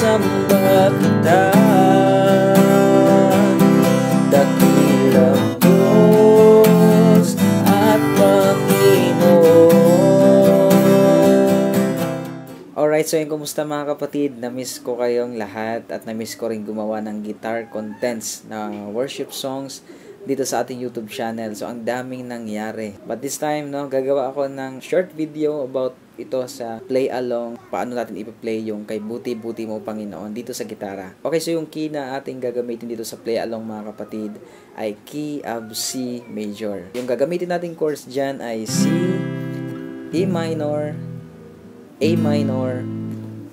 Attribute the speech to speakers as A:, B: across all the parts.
A: sinasamba kita, dakilang Diyos at Panginoon. Alright, so yun, kumusta mga kapatid? Na-miss ko kayong lahat at na-miss ko rin gumawa ng guitar contents na worship songs dito sa ating YouTube channel. So, ang daming nangyari. But this time, no, gagawa ako ng short video about ito sa play along. Paano natin ipa-play yung kay Buti-Buti Mo Panginoon dito sa gitara. Okay, so yung key na ating gagamitin dito sa play along mga kapatid ay key of C major. Yung gagamitin nating chords dyan ay C, E minor, A minor,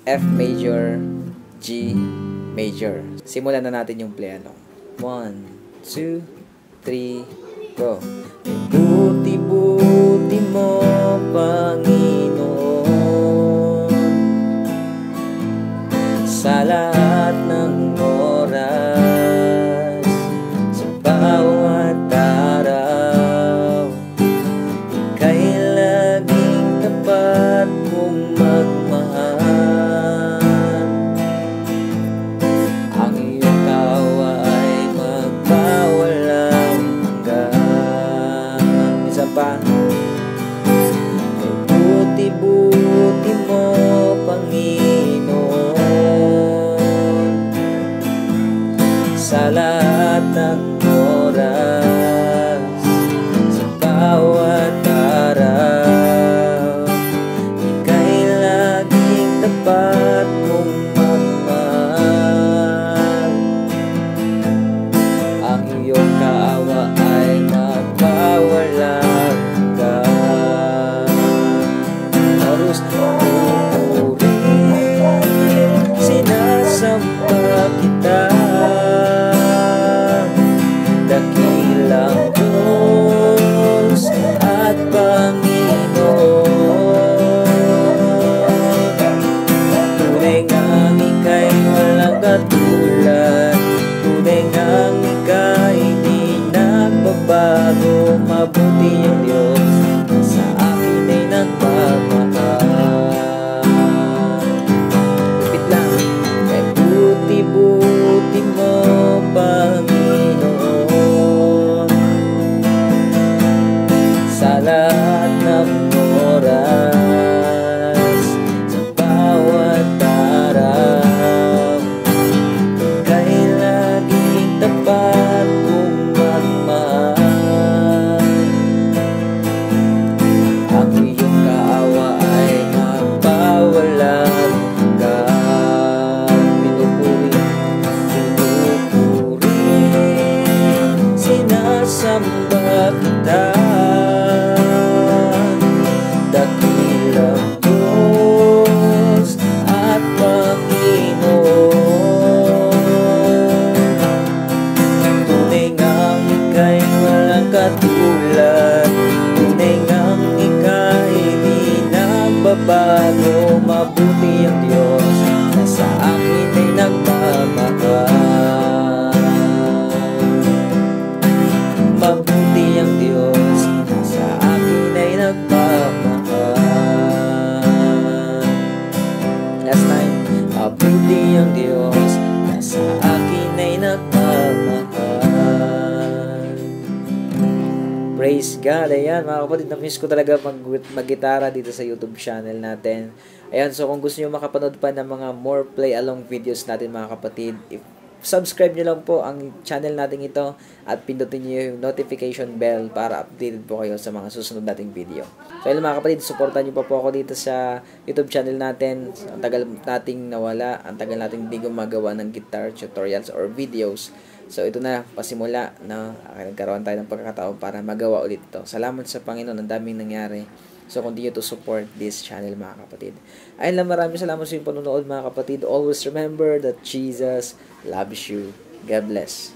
A: F major, G major. Simulan na natin yung play along. 1, 2, 3, go. Buti-buti mo, Panginoon, sa lahat ng oras, sa bawat araw, ika'y laging tapat kong magmahal. Ang iyong tawa ay magpawalang hanggan. Isa pa. Buti-buti mo, Panginoon, sa lahat ng oras, sa bawat araw, ika'y laging tapat kong magmahal. Ang iyong kaawa ay magpawalang hanggan. Harus purihin, sinasamba kita, dakilang Diyos at Panginoon. Tunay ngang ika'y walang katulad, tunay ngang ika'y di nagbabago. Mabuti ang Diyos na sa akin ay nagmamahal. Repeat lang. Kay buti-buti mo, Panginoon, sa lahat ng oras, sa bawat araw, ika'y laging tapat kong magmahal. Ang iyong kaawa ay magpawalang hanggan. Pinupuri, sinasamba kita, dakilang Diyos at Panginoon. Tunay ngang ika'y walang katulad, tunay ngang ika'y di nagbabago. Mabuti ang Diyos na sa akin ay nagmamahal. Mabuti ang Diyos na sa akin ay nagmamahal. Last time. Mabuti ang Diyos na sa akin ay nagmamahal. Praise God. Ayan mga kapatid, na-miss ko talaga mag-gitara dito sa YouTube channel natin. Ayan, so kung gusto nyo makapanood pa ng mga more play along videos natin mga kapatid, subscribe nyo lang po ang channel natin ito at pindutin nyo yung notification bell para updated po kayo sa mga susunod nating video. So ayun mga kapatid, supportan nyo pa po ako dito sa YouTube channel natin. Ang tagal nating nawala, ang tagal nating hindi gumagawa ng guitar tutorials or videos. So ito na, pasimula na nagkaroon tayo ng pagkakataon para magawa ulit ito. Salamat sa Panginoon, ang daming nangyari. So continue to support this channel mga kapatid. Ayun lang, maraming salamat sa inyong panonood mga kapatid. Always remember that Jesus loves you. God bless.